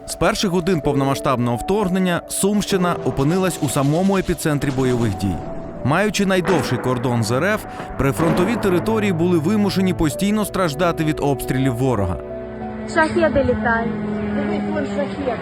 З перших годин повномасштабного вторгнення Сумщина опинилась у самому епіцентрі бойових дій. Маючи найдовший кордон з РФ, прифронтові території були вимушені постійно страждати від обстрілів ворога. Шахеди літають. Дивись, вон шахед.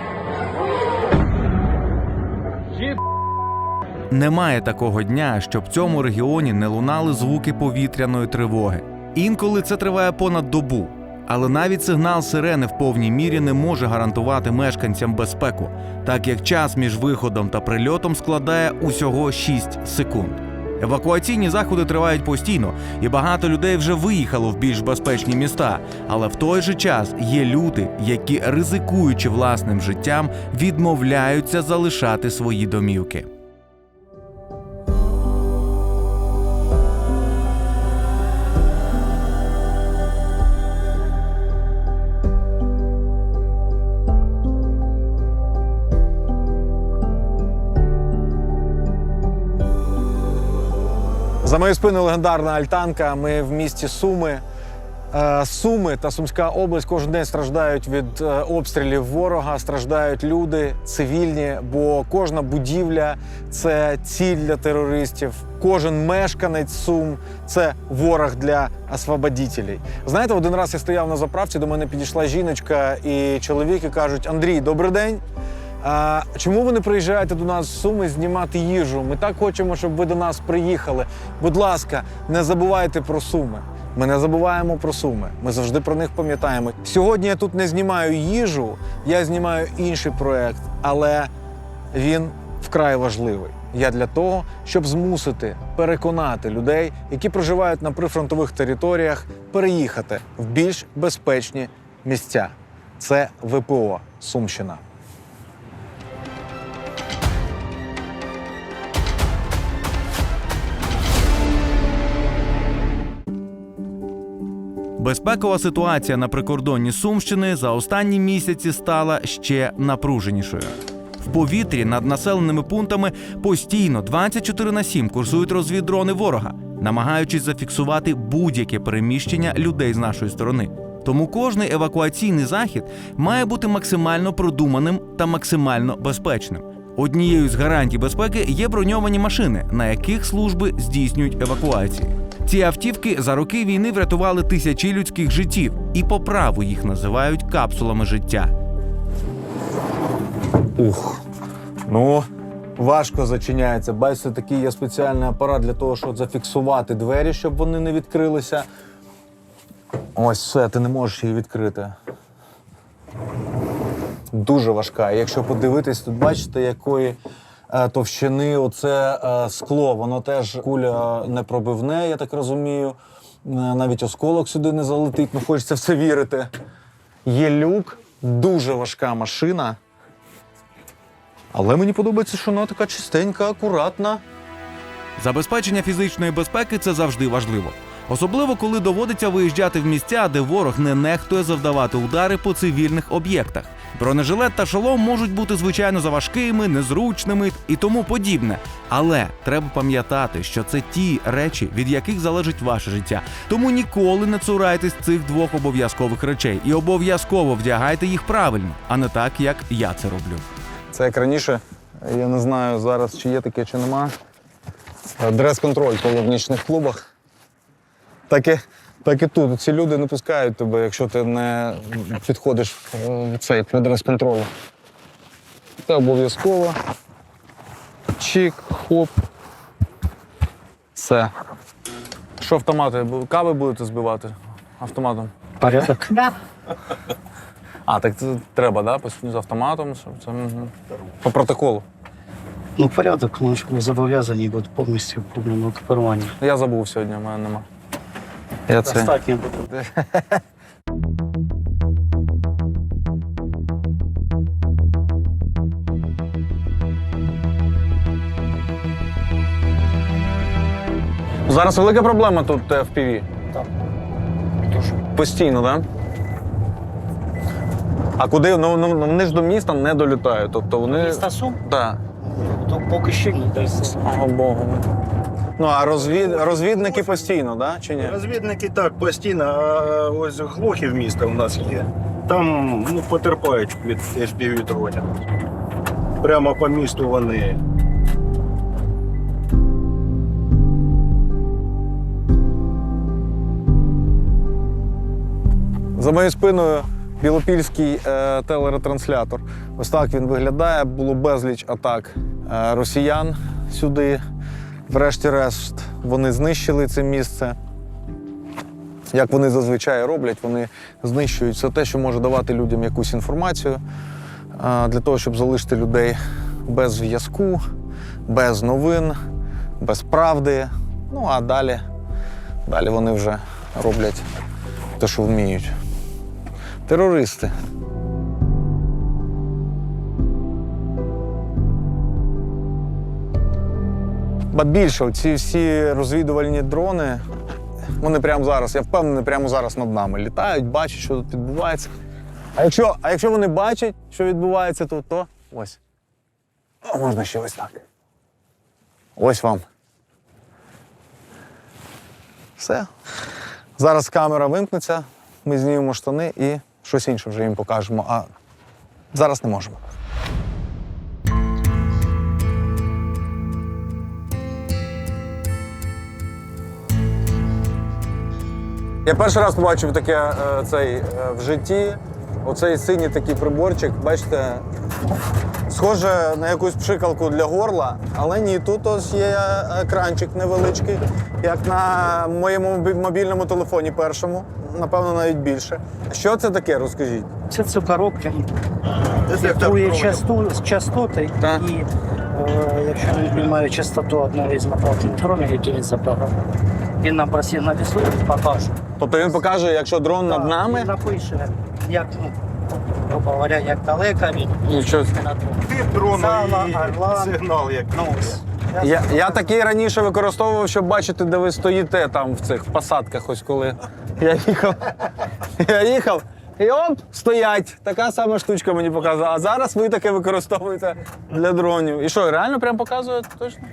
Немає такого дня, щоб в цьому регіоні не лунали звуки повітряної тривоги. Інколи це триває понад добу. Але навіть сигнал сирени в повній мірі не може гарантувати мешканцям безпеку, так як час між виходом та прильотом складає усього 6 секунд. Евакуаційні заходи тривають постійно, і багато людей вже виїхало в більш безпечні міста. Але в той же час є люди, які, ризикуючи власним життям, відмовляються залишати свої домівки. За моєю спиною легендарна альтанка. Ми в місті Суми. Суми та Сумська область кожен день страждають від обстрілів ворога, страждають люди, цивільні, бо кожна будівля – це ціль для терористів. Кожен мешканець Сум – це ворог для освободителей. Знаєте, один раз я стояв на заправці, до мене підійшла жіночка і чоловіки кажуть: «Андрій, добрий день. Чому ви не приїжджаєте до нас в Суми знімати їжу? Ми так хочемо, щоб ви до нас приїхали. Будь ласка, не забувайте про Суми». Ми не забуваємо про Суми. Ми завжди про них пам'ятаємо. Сьогодні я тут не знімаю їжу, я знімаю інший проєкт, але він вкрай важливий. Я для того, щоб змусити, переконати людей, які проживають на прифронтових територіях, переїхати в більш безпечні місця. Це ВПО Сумщина. Безпекова ситуація на прикордонні Сумщини за останні місяці стала ще напруженішою. В повітрі над населеними пунктами постійно 24/7 курсують розвіддрони ворога, намагаючись зафіксувати будь-яке переміщення людей з нашої сторони. Тому кожний евакуаційний захід має бути максимально продуманим та максимально безпечним. Однією з гарантій безпеки є броньовані машини, на яких служби здійснюють евакуації. Ці автівки за роки війни врятували тисячі людських життів, і по праву їх називають капсулами життя. Важко зачиняється. Бачите, такий є спеціальний апарат для того, щоб зафіксувати двері, щоб вони не відкрилися. Ось все, ти не можеш її відкрити. Дуже важка. Якщо подивитись, тут бачите, якої товщини оце скло. Воно теж куля не пробивне, я так розумію. Навіть осколок сюди не залетить, хочеться в це вірити. Є люк, дуже важка машина. Але мені подобається, що вона така чистенька, акуратна. Забезпечення фізичної безпеки – це завжди важливо. Особливо, коли доводиться виїжджати в місця, де ворог не нехтує завдавати удари по цивільних об'єктах. Бронежилет та шолом можуть бути, звичайно, заважкими, незручними і тому подібне. Але треба пам'ятати, що це ті речі, від яких залежить ваше життя. Тому ніколи не цурайтесь цих двох обов'язкових речей. І обов'язково вдягайте їх правильно, а не так, як я це роблю. Це як раніше, я не знаю зараз, чи є таке, чи нема. Дрес-контроль, коли в нічних клубах. Так і тут. Ці люди не пускають тебе, якщо ти не підходиш в дрес-контролю. Це обов'язково. Чик, хоп. Все. Що автомати? Кави будете збивати автоматом? Порядок? Да. Так це треба, да? Постійно з автоматом? Це, по протоколу. Порядок, тому що ми зобов'язані повністю в повному екіпіруванні. Я забув сьогодні, в мене нема. Я це... Достатньо буде. Зараз велика проблема тут FPV? Так. Постійно, так? Да? А куди? Вони ж до міста не долітають. Тобто вони... Міста Сум? Так. То поки що ні. Слава Богу. Ну, а розвідники постійно, да? Чи ні? Розвідники так постійно, а ось Глухів місто у нас є. Там потерпають від FPV-дронів. Прямо по місту вони. За моєю спиною білопільський телеретранслятор. Ось так він виглядає. Було безліч атак росіян сюди. Врешті-решт вони знищили це місце. Як вони зазвичай роблять, вони знищують все те, що може давати людям якусь інформацію, для того, щоб залишити людей без зв'язку, без новин, без правди. Ну а далі вони вже роблять те, що вміють. Терористи. Ба більше, ці всі розвідувальні дрони, вони прямо зараз, я впевнений, прямо зараз над нами літають, бачать, що тут відбувається. А якщо вони бачать, що відбувається тут, то ось. О, можна ще ось так. Ось вам. Все. Зараз камера вимкнеться, ми знімемо штани і щось інше вже їм покажемо, а зараз не можемо. Я перший раз побачив таке в житті. Оцей синій такий приборчик, бачите, схоже на якусь пшикалку для горла, але ні, тут ось є екранчик невеличкий, як на моєму мобільному телефоні першому, напевно, навіть більше. Що це таке, розкажіть? Це коробка. Фільтрує частоти Так. і якщо він приймає частоту одного із направлених дронів, який він запрограмував, він нам просигналізує, покаже. Тобто він покаже, якщо дрон над нами? Він напише, як, грубо говоря, як далеко він. Нічого. Тип дрону Зала, і орла. сигнал як. Ну, ось. Я такий раніше використовував, щоб бачити, де ви стоїте там в цих посадках, ось коли я їхав. І оп, стоять. Така сама штучка мені показала. А зараз ви таке використовуєте для дронів. І що, реально прям показує точно?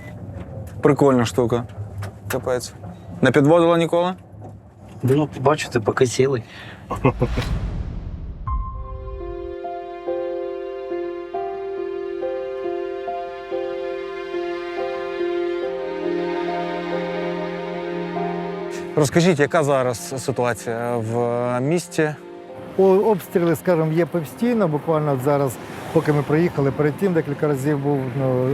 Прикольна штука. Капець. Не підводила ніколи? Ну, бачите, поки сіли. Розкажіть, яка зараз ситуація в місті? Обстріли, скажімо, є постійно. Буквально от зараз, поки ми приїхали, перед тим декілька разів був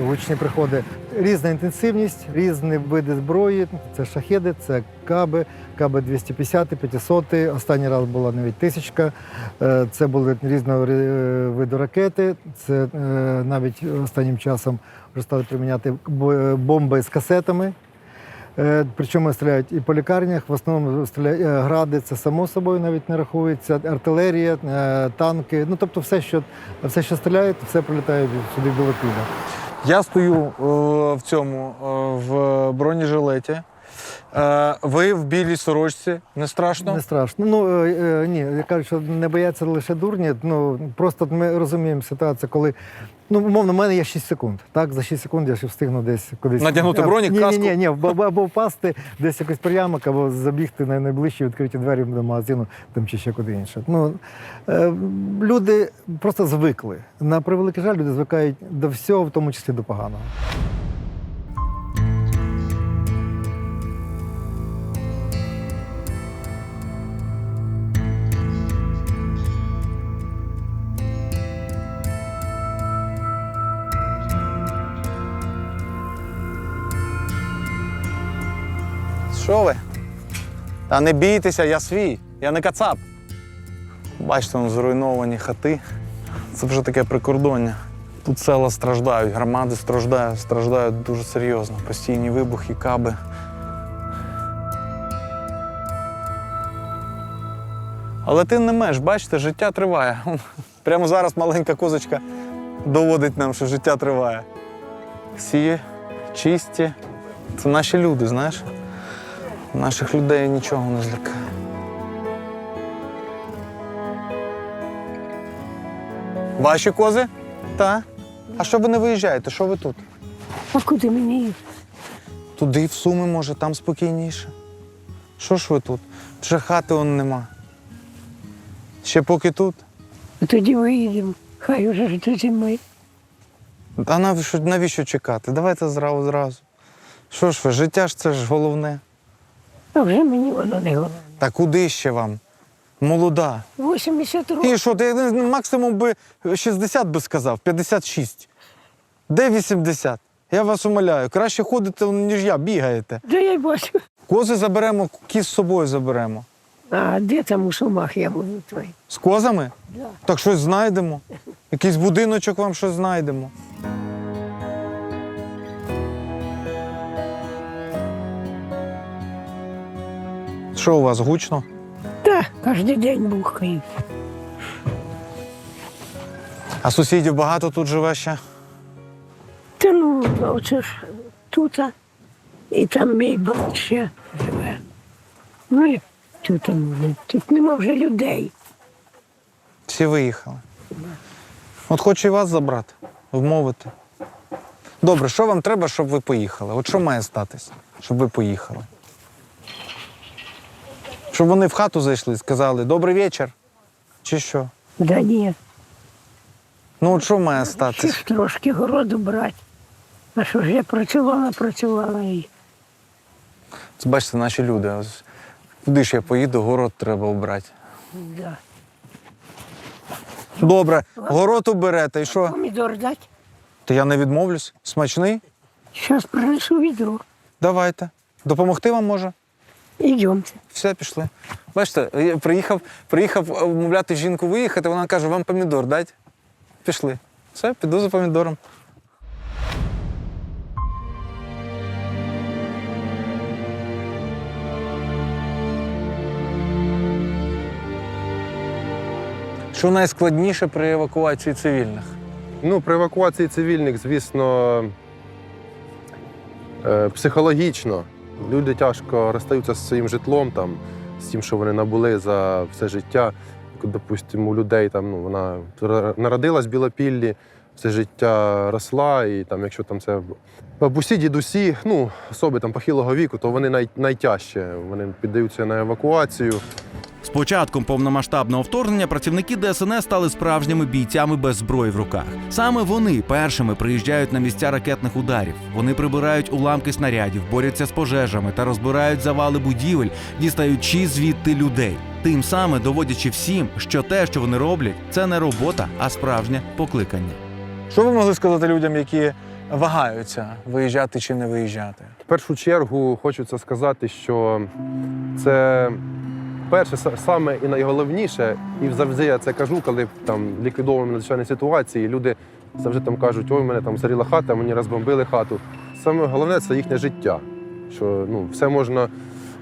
гучні приходи. Різна інтенсивність, різні види зброї. Це шахеди, це каби, каби 250, 500. Останній раз була навіть 1000. Це були різного виду ракети. Це навіть останнім часом вже стали приміняти бомби з касетами. Причому стріляють і по лікарнях, в основному стріляють гради, це само собою навіть не рахується, артилерія, танки. Ну, тобто все, що стріляють, все прилітає сюди в Білопілля. Я стою в бронежилеті. Ви в білій сорочці. Не страшно? Не страшно. Ну, ні, я кажу, що не бояться лише дурні. Ну, просто ми розуміємо ситуацію, коли, ну, умовно, в мене є 6 секунд. Так, за 6 секунд я ще встигну десь кудись. Надягнути бронік, каску? Ні, або впасти десь якийсь приямок, або забігти на найближчі відкриті двері до магазину, там чи ще куди інше. Ну, люди просто звикли. На превеликий жаль, люди звикають до всього, в тому числі до поганого. Що ви? Та не бійтеся, я свій, я не кацап. Бачите, там зруйновані хати. Це вже таке прикордоння. Тут села страждають, громади страждають дуже серйозно. Постійні вибухи, каби. Але тим не менш, бачите, життя триває. Прямо зараз маленька козочка доводить нам, що життя триває. Всі чисті. Це наші люди, знаєш? Наших людей нічого не злякає. Ваші кози? Так. А що ви не виїжджаєте? Що ви тут? А куди мені їхати? Туди, в Суми, може, там спокійніше. Що ж ви тут? Вже хати он нема. Ще поки тут. Тоді виїдемо. Хай уже ж до зими. А навіщо чекати? Давайте зразу. Що ж ви, життя ж це ж головне. А вже мені воно не головне. Та куди ще вам? Молода. 80 років. І що, ти максимум би 60 би сказав, 56. Де 80? Я вас умоляю, краще ходите, ніж я, бігаєте. Да я й бачу. Кози заберемо, кіз з собою заберемо. А де там у Сумах я буду твої? З козами? Да. Так щось знайдемо. Якийсь будиночок вам щось знайдемо. Що у вас, гучно? Так, кожен день бухаю. А сусідів багато тут живе ще? Та ну, оце ж тут, і там мій брат ще живе. Ну і тут нема вже людей. Всі виїхали. От хочу і вас забрати, вмовити. Добре, що вам треба, щоб ви поїхали? От що має статись, щоб ви поїхали? Щоб вони в хату зайшли і сказали «Добрий вечір» чи що? Да ні, Ну от що має ще статись? ж трошки городу брати. А що ж я працювала і Це, бачите, наші люди. Ось куди ж я поїду, город треба обрати. да. Добре, город оберете, і що? Помідор дати? То я не відмовлюсь. Смачний? Зараз принесу відро. Давайте. Допомогти вам може? Ідемте. Все, пішли. Бачите, я приїхав умовляти жінку виїхати, вона каже, вам помідор дать? Пішли. Все, піду за помідором. Що найскладніше при евакуації цивільних? Ну, при евакуації цивільних, звісно, психологічно. Люди тяжко розстаються зі своїм житлом, там, з тим, що вони набули за все життя. Допустимо, у людей там, ну, вона народилась в Білопіллі, все життя росла, і там, якщо там це бабусі, дідусі, ну, особи там похилого віку, то вони найтяжче. Вони піддаються на евакуацію. З початком повномасштабного вторгнення працівники ДСНС стали справжніми бійцями без зброї в руках. Саме вони першими приїжджають на місця ракетних ударів. Вони прибирають уламки снарядів, борються з пожежами та розбирають завали будівель, дістаючи звідти людей. Тим самим доводячи всім, що те, що вони роблять, це не робота, а справжнє покликання. Що ви могли сказати людям, які вагаються, виїжджати чи не виїжджати? В першу чергу хочеться сказати, що це перше, саме і найголовніше, і завжди я це кажу, коли там ліквідовуємо надзвичайні ситуації, люди завжди там кажуть, ой, в мене там згоріла хата, мені розбомбили хату. Саме головне – це їхнє життя. Що, ну, все можна,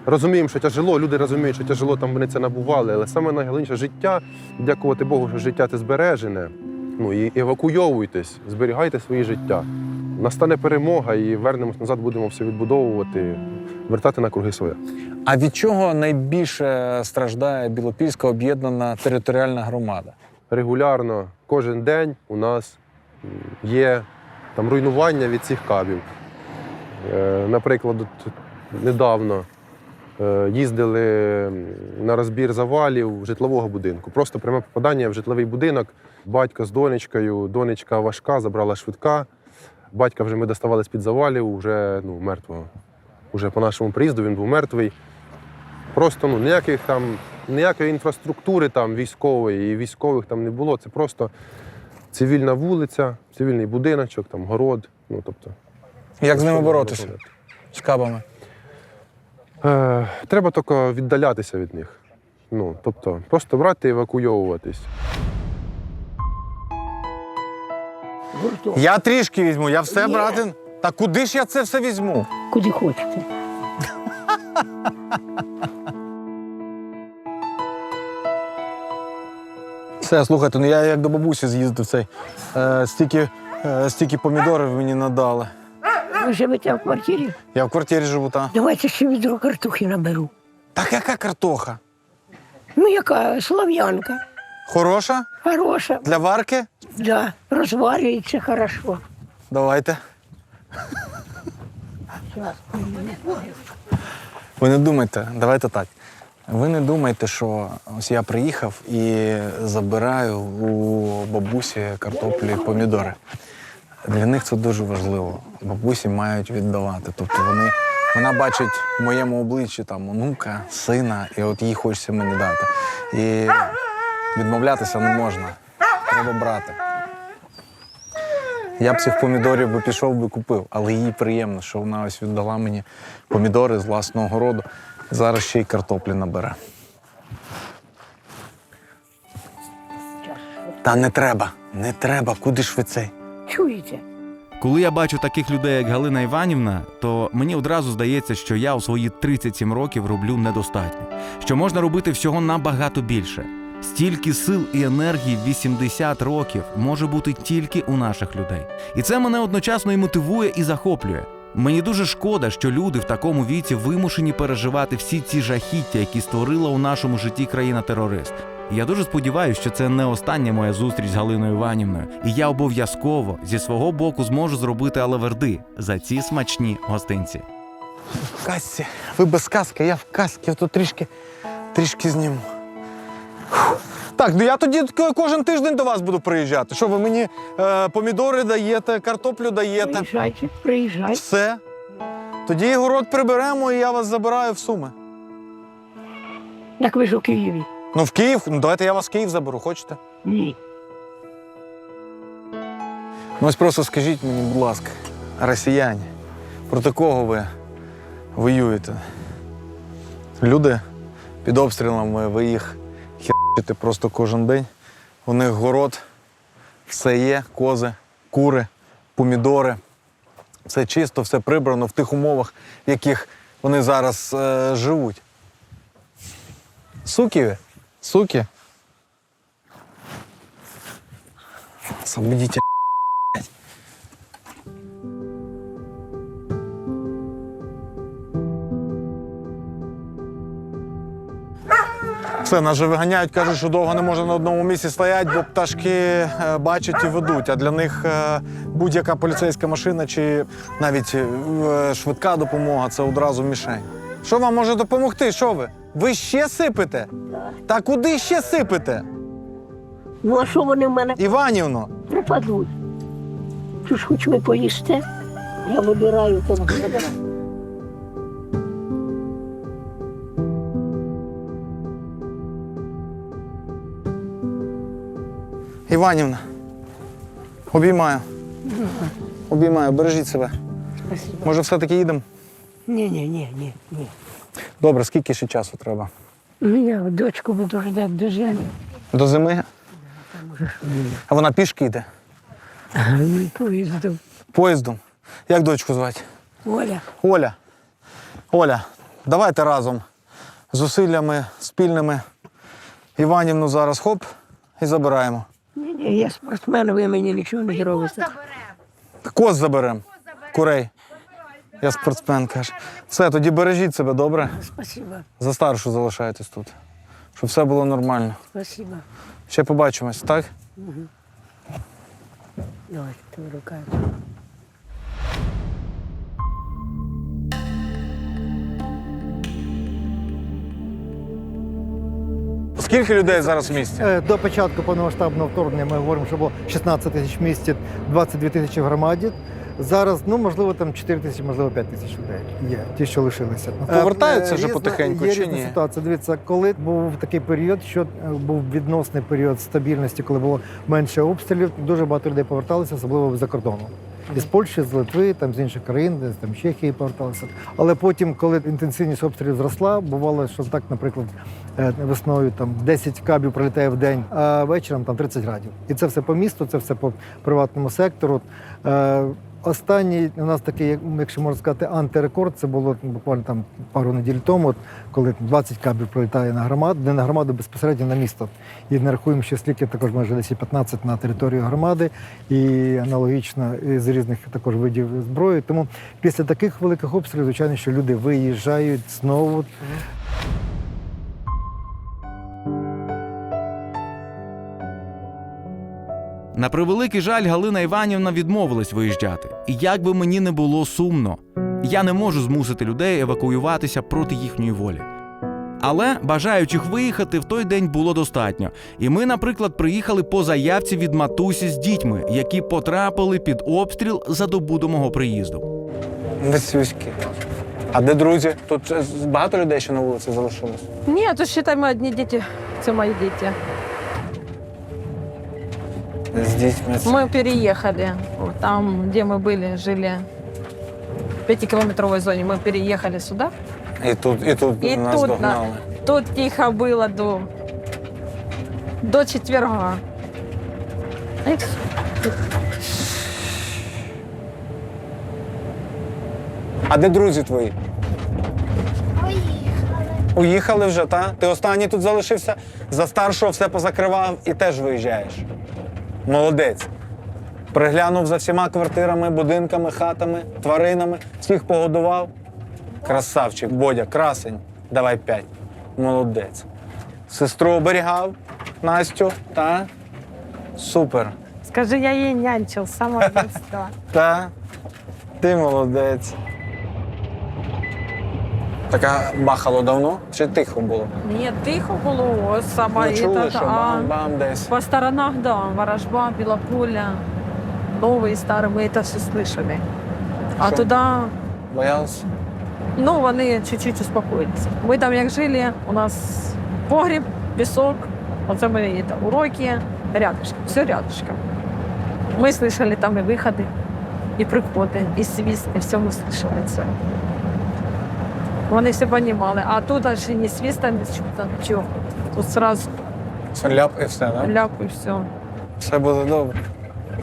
розуміємо, що тяжело, люди розуміють, що тяжело, там вони це набували, але саме найголовніше – життя, дякувати Богу, що життя це збережене. Ну, і евакуйовуйтесь, зберігайте своє життя. Настане перемога і вернемось назад, будемо все відбудовувати, вертати на круги своє. А від чого найбільше страждає Білопільська об'єднана територіальна громада? Регулярно, кожен день у нас є там руйнування від цих кабів. Наприклад, недавно їздили на розбір завалів житлового будинку. Просто пряме попадання в житловий будинок. Батько з донечкою, донечка важка, забрала швидка. Батька вже ми доставали з-під завалів, вже мертвого. Уже по нашому приїзду він був мертвий. Просто ніякої інфраструктури там військової і військових там не було. Це просто цивільна вулиця, цивільний будиночок, там город. Як з ними боротися? З кабами? Треба тільки віддалятися від них. Просто брати і евакуйовуватись. Я трішки візьму, я все Ні. брати. Та куди ж я це все візьму? Куди хочете. Все, слухайте, ну я як до бабусі з'їздив цей. Стільки помідорів мені надали. Ви живете в квартирі? Я в квартирі живу, та. Давайте ще відро картохи наберу. Так яка картоха? Ну, яка слав'янка. Хороша? Хороша, Для варки? да, розварюється хорошо. Давайте. Ви не думайте, давайте так. Ви не думайте, що ось я приїхав і забираю у бабусі картоплі помідори. Для них це дуже важливо. Бабусі мають віддавати. Тобто вона бачить в моєму обличчі там онука, сина, і от їй хочеться мені дати. І відмовлятися не можна. Треба брати. Я б цих помідорів би пішов би купив, але їй приємно, що вона ось віддала мені помідори з власного городу. Зараз ще й картоплі набере. Та не треба, куди ж ви цей? Чуєте? Коли я бачу таких людей, як Галина Іванівна, то мені одразу здається, що я у свої 37 років роблю недостатньо, що можна робити всього набагато більше. Стільки сил і енергії в 80 років може бути тільки у наших людей. І це мене одночасно і мотивує, і захоплює. Мені дуже шкода, що люди в такому віці вимушені переживати всі ці жахіття, які створила у нашому житті країна-терорист. І я дуже сподіваюся, що це не остання моя зустріч з Галиною Іванівною. І я обов'язково зі свого боку зможу зробити алаверди за ці смачні гостинці. В касці. Ви без каски, я в касці. Я тут трішки зніму. Так, ну я тоді кожен тиждень до вас буду приїжджати. Що ви мені помідори даєте, картоплю даєте? Приїжджайте. Все. Тоді город приберемо і я вас забираю в Суми. Так ви ж у Києві? Ну в Київ, ну давайте я вас в Київ заберу, хочете? Ні. Ну ось просто скажіть мені, будь ласка, росіяни, проти кого ви воюєте? Люди під обстрілами, ви їх херчите просто кожен день. У них город, все є, кози, кури, помідори. Все чисто, все прибрано в тих умовах, в яких вони зараз живуть. Суки ви? Суки? Освободите. Все, нас же виганяють, кажуть, що довго не може на одному місці стояти, бо пташки бачать і ведуть. А для них будь-яка поліцейська машина чи навіть швидка допомога – це одразу мішень. Що вам може допомогти? Що ви? Ви ще сипете? Та куди ще сипете? Ну, а що вони в мене Іванівно, пропадуть? Що ж хоч ви поїсте? Я вибираю там. Іванівна, обіймаю. Обіймаю, бережіть себе. Спасибо. Може, все-таки їдемо? Ні. Добре, скільки ще часу треба? Ну, я дочку буду ждати до зими. До зими? А вона пішки йде? Поїздом. Поїздом. Як дочку звати? Оля. Оля, давайте разом зусиллями спільними Іванівну зараз хоп і забираємо. Ні, я спортсмен, ви мені нічого не зробите. Коз заберемо. Курей. Я спортсмен, каже. Все, тоді бережіть себе, добре? Спасибо, За старшу залишайтесь тут. Щоб все було нормально. спасибо. Ще побачимось, так? Давайте, твою рукою. Скільки людей зараз в місті? До початку повномасштабного вторгнення ми говоримо, що було 16 тисяч в місті, 22 тисячі в громаді. Зараз, ну, можливо, там 4 тисячі, можливо, 5 тисяч людей є, ті, що лишилися. Повертаються вже потихеньку є чи різна ні? ситуація. Дивіться, коли був такий період, що був відносний період стабільності, коли було менше обстрілів, дуже багато людей поверталися, особливо з-за кордону. Із Польщі, з Литви, там, з інших країн, десь там Чехії поверталися. Але потім, коли інтенсивність обстрілів зросла, бувало, що так, наприклад, весною там 10 кабів прилітає в день, а вечором там 30 градів. І це все по місту, це все по приватному сектору. Останній у нас такий, якщо можна сказати, антирекорд, це було буквально там пару неділь тому, коли 20 кабів прилітає на громаду, не на громаду, безпосередньо на місто. І не рахуємо ще скільки, також майже десь 15 на територію громади, і аналогічно з різних також видів зброї. Тому після таких великих обстрілів, звичайно, що люди виїжджають знову. На превеликий жаль, Галина Іванівна відмовилась виїжджати. І як би мені не було сумно, я не можу змусити людей евакуюватися проти їхньої волі. Але бажаючих виїхати в той день було достатньо. І ми, наприклад, приїхали по заявці від матусі з дітьми, які потрапили під обстріл за добу до мого приїзду. Висюськи. А де друзі? Тут багато людей ще на вулиці залишилось? Нет, тут, считай, мы одни дети. Все мои дети. З дітьми. Мы переехали. Вот там, где мы были, жили в 5-километровой зоне. Мы переехали сюда. І тут І нас тут, догнали. Тут тихо было до четверга. И всё. А де друзі твої? Уїхали вже, та? Ти останній тут залишився? За старшого все позакривав і теж виїжджаєш. Молодець. Приглянув за всіма квартирами, будинками, хатами, тваринами, всіх погодував. Красавчик, Бодя, красень. Давай 5. Молодець. Сестру оберігав, Настю, та? Супер. Скажи, я ей нянчил с самого детства. Та? Ти молодець. Така бахало давно чи тихо було? Нет, тихо было. Сама Ну, чули, этот, що бам-бам десь. по сторонах, да, Ворожба, Белополя, новые, старые, мы это все слышали. А Що? туда, Боялся? ну, вони чуть-чуть успокоїлися. Ми там як жили, у нас погріб, пісок, оце ми это, уроки, рядышком, все рядышком. Ми слышали там і виходи, і приходи, і свист, і все ми слышали це. Вони все розуміли, а тут аж і ні свиста, ні чого, нічого. Тут сразу Ляп і все, так? ляп і все. Все буде добре.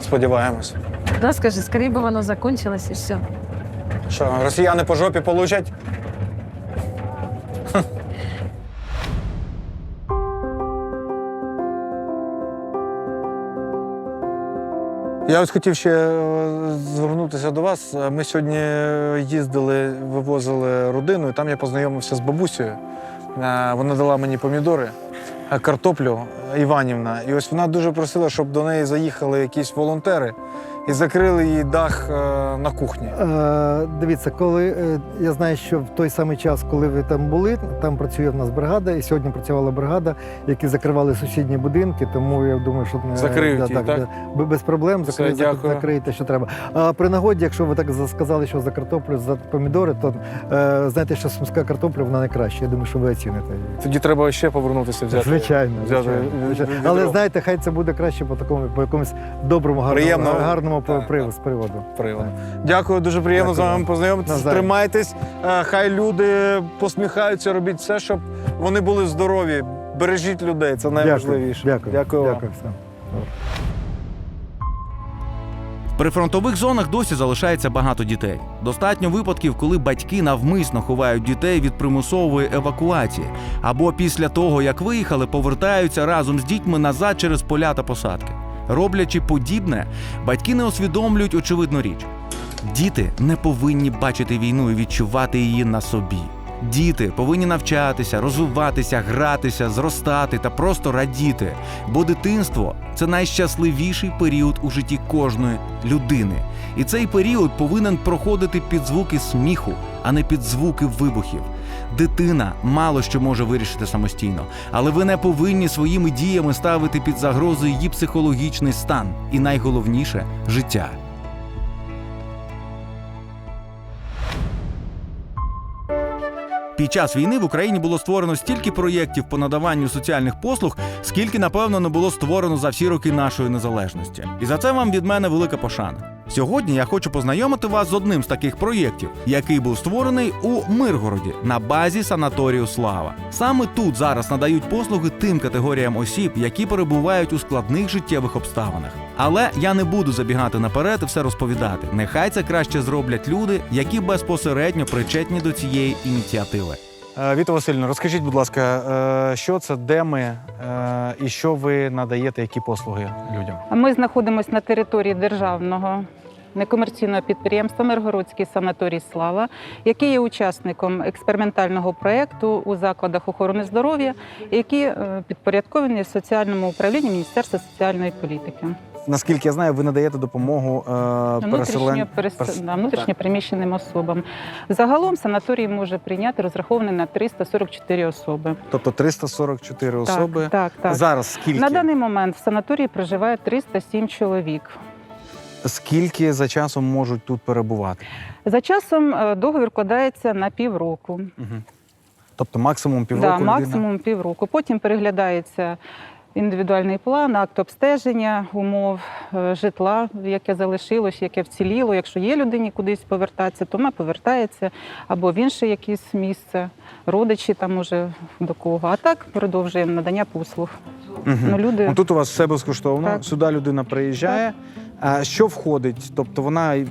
Сподіваємось. Да, скажи, скорее бы воно закончилось і все. Що, росіяни по жопі получать? Я ось хотів ще звернутися до вас. Ми сьогодні їздили, вивозили родину, і там я познайомився з бабусею. Вона дала мені помідори, картоплю, Іванівна. І ось вона дуже просила, щоб до неї заїхали якісь волонтери і закрили їй дах на кухні. Дивіться, коли я знаю, що в той самий час, коли ви там були, там працює в нас бригада, і сьогодні працювала бригада, які закривали сусідні будинки, тому я думаю, що Закриють її, так? Без проблем Все, дякую. закриєте, що треба. А при нагоді, якщо ви так сказали, що за картоплю, за помідори, то знаєте, що сумська картопля, вона найкраща. Я думаю, що ви оціните її. Тоді треба ще повернутися взяти. Звичайно, взяти звичайно. відро. Але знаєте, хай це буде краще по якомусь доброму, Приємному. гарному Так, приводу. Приводу. Дякую, дуже приємно Дякую з вами вам. познайомитися. Навзаєм. Тримайтесь, хай люди посміхаються, робіть все, щоб вони були здорові. Бережіть людей, це найважливіше. Дякую вам. Всім. В прифронтових зонах досі залишається багато дітей. Достатньо випадків, коли батьки навмисно ховають дітей від примусової евакуації, або після того, як виїхали, повертаються разом з дітьми назад через поля та посадки. Роблячи подібне, батьки не усвідомлюють очевидну річ. Діти не повинні бачити війну і відчувати її на собі. Діти повинні навчатися, розвиватися, гратися, зростати та просто радіти. Бо дитинство – це найщасливіший період у житті кожної людини. І цей період повинен проходити під звуки сміху, а не під звуки вибухів. Дитина мало що може вирішити самостійно, але ви не повинні своїми діями ставити під загрозу її психологічний стан і, найголовніше, життя. Під час війни в Україні було створено стільки проєктів по надаванню соціальних послуг, скільки, напевно, не було створено за всі роки нашої незалежності. І за це вам від мене велика пошана. Сьогодні я хочу познайомити вас з одним з таких проєктів, який був створений у Миргороді на базі санаторію «Слава». Саме тут зараз надають послуги тим категоріям осіб, які перебувають у складних життєвих обставинах. Але я не буду забігати наперед і все розповідати. Нехай це краще зроблять люди, які безпосередньо причетні до цієї ініціативи. Віта Васильівна, розкажіть, будь ласка, що це, де ми і що ви надаєте, які послуги людям? Ми знаходимося на території державного некомерційного підприємства «Миргородський санаторій «Слава», який є учасником експериментального проєкту у закладах охорони здоров'я, які підпорядковані соціальному управлінню Міністерства соціальної політики. наскільки я знаю, ви надаєте допомогу Внутрішньо переміщеним особам. Загалом санаторій може прийняти, розрахований на 344 особи. Тобто 344 особи. Так. Зараз скільки? На даний момент в санаторії проживає 307 чоловік. Скільки за часом можуть тут перебувати? За часом договір вкладається на півроку. Тобто максимум півроку? Да, максимум півроку. Потім переглядається індивідуальний план, акт обстеження умов житла, яке залишилось, яке вціліло. Якщо є людині кудись повертатися, то вона повертається або в інше якесь місце, родичі там уже до кого. А так продовжуємо надання послуг. Люди... Тут у вас все безкоштовно, Так. сюди людина приїжджає. А що входить? Тобто вона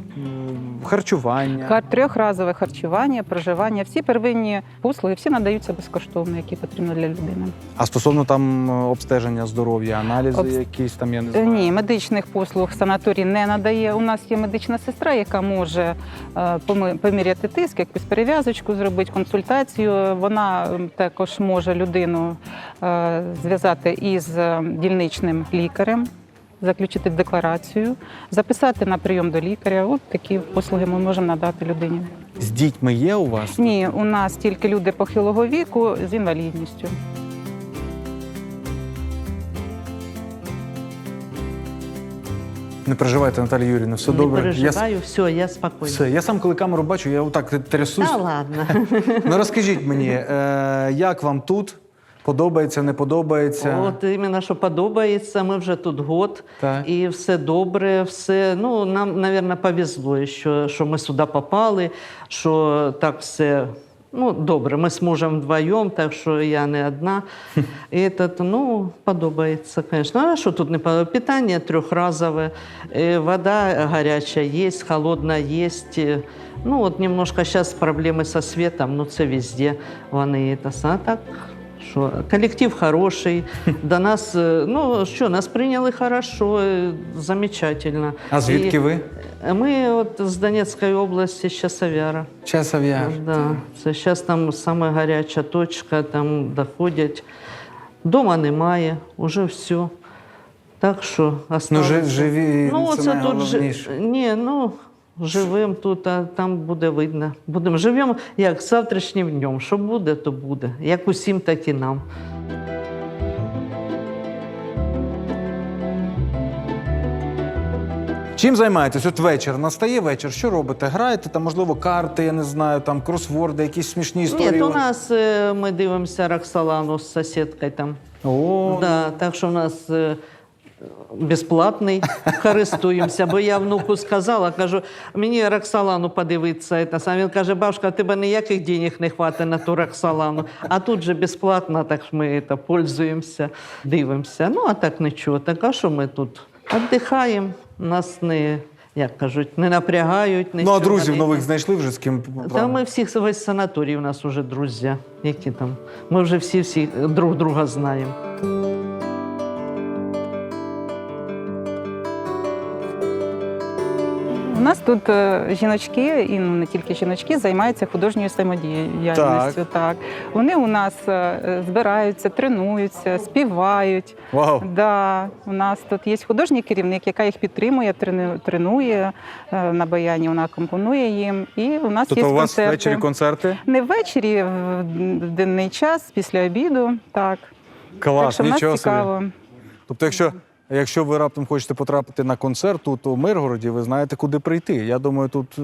харчування? Трьохразове харчування, проживання. Всі первинні послуги, всі надаються безкоштовно, які потрібно для людини. А стосовно там обстеження здоров'я, аналізи якісь там, я не знаю? Ні, медичних послуг санаторій не надає. У нас є медична сестра, яка може поміряти тиск, якусь перев'язочку зробити, консультацію. Вона також може людину зв'язати із дільничним лікарем, заключити декларацію, записати на прийом до лікаря. От такі послуги ми можемо надати людині. З дітьми є у вас? Ні, у нас тільки люди похилого віку з інвалідністю. Не переживайте, Наталія Юріївна, все добре. Не переживаю, все, я спокійна. Все, я сам, коли камеру бачу, я отак трясусь. Та ладно. Ну розкажіть мені, як вам тут? Подобається, не подобається? От іменно, що подобається, ми вже тут год, Так. і все добре, все, ну, нам, мабуть, повезло, що ми сюди попали, що так все, ну, добре, ми з мужем вдвоєм, так що я не одна. І ну, подобається, звісно. А що тут не подобається? Питання трьохразове, вода гаряча є, холодна є. Ну, от немножко зараз проблеми зі світом, ну, це везде вони, а так... Що, колектив хороший, до нас, ну що, нас прийняли хорошо, замечательно. А звідки ви? Ми от з Донецької області, з Часов'яра. Часов'яр. Да. Це зараз там саме гаряча точка, там доходять. Дома немає, уже все. Так що осталося. Ну, живі, ну, це тут найголовніше. Ні, ну, живемо тут, а там буде видно. Живемо як завтрашнім днем. Що буде, то буде. Як усім, так і нам. Чим займаєтесь? От вечір, настає вечір, що робите? Граєте там, можливо, карти, я не знаю, там кросворди, якісь смішні історії? Ні, у нас ми дивимося Роксолану з сусідкою там. О, Да, так що у нас безплатний, користуємося. Бо я внуку сказала, кажу, мені Роксолану подивитися. Він каже, бабушка, у тебе ніяких денег не хватить на ту Роксолану. А тут же безплатно, так ми пользуємося, дивимося. Ну, а так нічого. Так, а що ми тут віддихаємо, нас не, як кажуть, не напрягають. ну, а друзів нових знайшли вже з ким? Та ми всіх, весь санаторій у нас вже друзі. Які там? Ми вже всі друг друга знаємо. У нас тут жіночки, і не тільки жіночки, займаються художньою самодіяльністю. Так. Вони у нас збираються, тренуються, співають. Вау. Да. У нас тут є художній керівник, яка їх підтримує, тренує на баяні, вона компонує їм. І у нас Тобто є у вас концерти. ввечері концерти? Не ввечері, в денний час, після обіду. Так. Клас, Так що в нас нічого цікаво. собі. Тобто, якщо ви раптом хочете потрапити на концерт тут у Миргороді, ви знаєте, куди прийти. Я думаю, тут,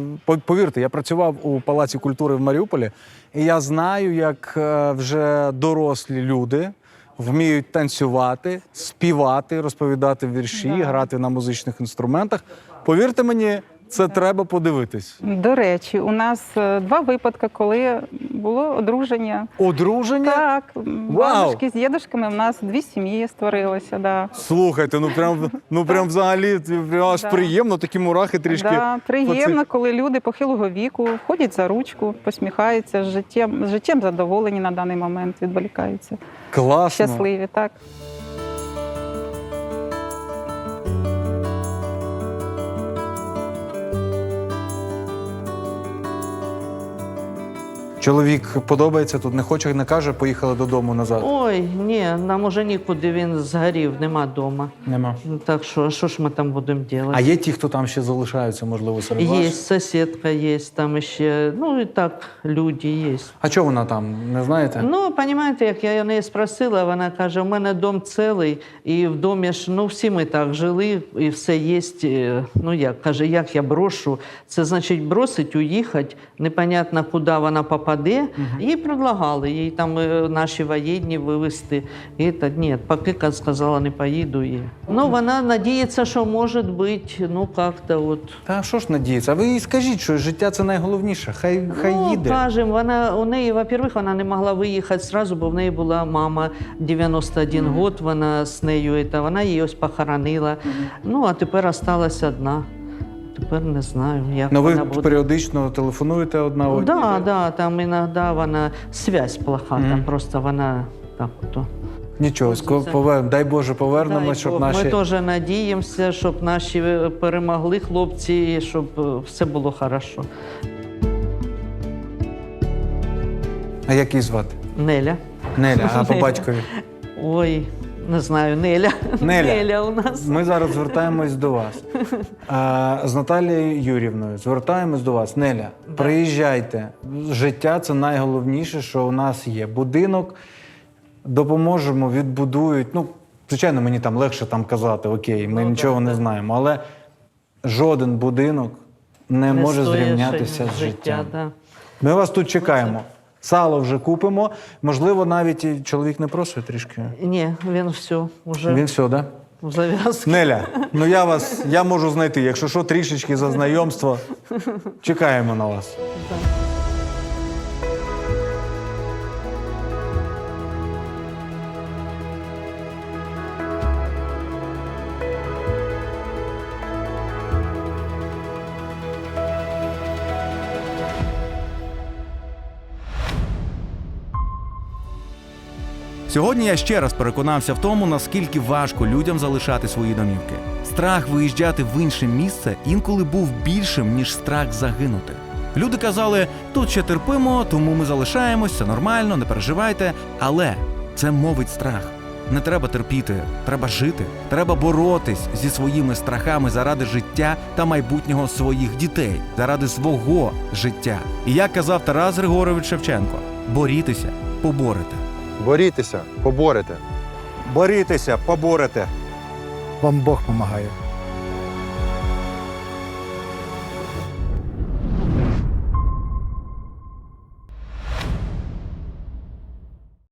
повірте, я працював у Палаці культури в Маріуполі, і я знаю, як вже дорослі люди вміють танцювати, співати, розповідати вірші, грати на музичних інструментах. Повірте мені, це треба подивитись. До речі, у нас 2 випадки, коли було одруження. Одруження? Так, Вау! бабушки з дідушками, у нас 2 сім'ї створилося. Да. Слухайте, прям взагалі аж Да. приємно, такі мурахи трішки. Да, приємно, коли люди похилого віку ходять за ручку, посміхаються, з життям задоволені на даний момент, відволікаються. Класно. Щасливі, так. Чоловік подобається тут, не хоче, не каже, поїхали додому назад. Ой, ні, нам уже нікуди, він згорів, нема вдома. Нема. Так що ж ми там будемо робити? А є ті, хто там ще залишаються, можливо, серед вас? Є, сусідка є, там ще, ну і так, люди є. А чого вона там, не знаєте? Ну, розумієте, як я неї спросила, вона каже, у мене дом цілий, і в домі ж, ну, всі ми так жили, і все є. Ну, як, каже, як я брошу? Це значить бросить, уїхати, непонятно, куди вона попаде. Їй предлагали, їй там наші воєнні вивезти. І та, ні, поки сказала, не поїду. І... Ну, вона надіється, що може бути, ну, як-то от. Та що ж надіється? А ви їй скажіть, що життя – це найголовніше. Хай їде. Кажемо, у неї, во-первых, вона не могла виїхати одразу, бо в неї була мама 91 год, вона з нею, вона її ось похоронила. Ну, а тепер залишилася одна. Тепер не знаю, як Ну, ви вона буде. періодично телефонуєте одна одній? Да, там іноді вона, зв'язь плоха, там просто вона так ото. Нічого, дай Боже, повернемось, щоб наші... Ми теж надіємося, щоб наші перемогли хлопці, щоб все було хорошо. А як її звати? Неля. Неля, а по батькові? Ой, не знаю, Неля. Неля у нас. Ми зараз звертаємось до вас. З Наталією Юрівною звертаємось до вас. Неля, приїжджайте. Життя – це найголовніше, що у нас є. Будинок допоможемо, відбудують. Ну, звичайно, мені там легше там казати, окей, ми нічого не знаємо. Але жоден будинок не може зрівнятися з життям. Да. Ми вас тут чекаємо. Сало вже купимо. Можливо, навіть і чоловік не просить трішки. Ні, він все, вже Він все, так? в зав'язку. Неля, ну я можу знайти, якщо що, трішечки за знайомство. Чекаємо на вас. Сьогодні я ще раз переконався в тому, наскільки важко людям залишати свої домівки. Страх виїжджати в інше місце інколи був більшим, ніж страх загинути. Люди казали, тут ще терпимо, тому ми залишаємось, все нормально, не переживайте. Але це мовить страх. Не треба терпіти, треба жити. Треба боротись зі своїми страхами заради життя та майбутнього своїх дітей, заради свого життя. І як казав Тарас Григорович Шевченко, борітеся, поборете. Борітеся, поборете. Борітеся, поборете. Вам Бог допомагає.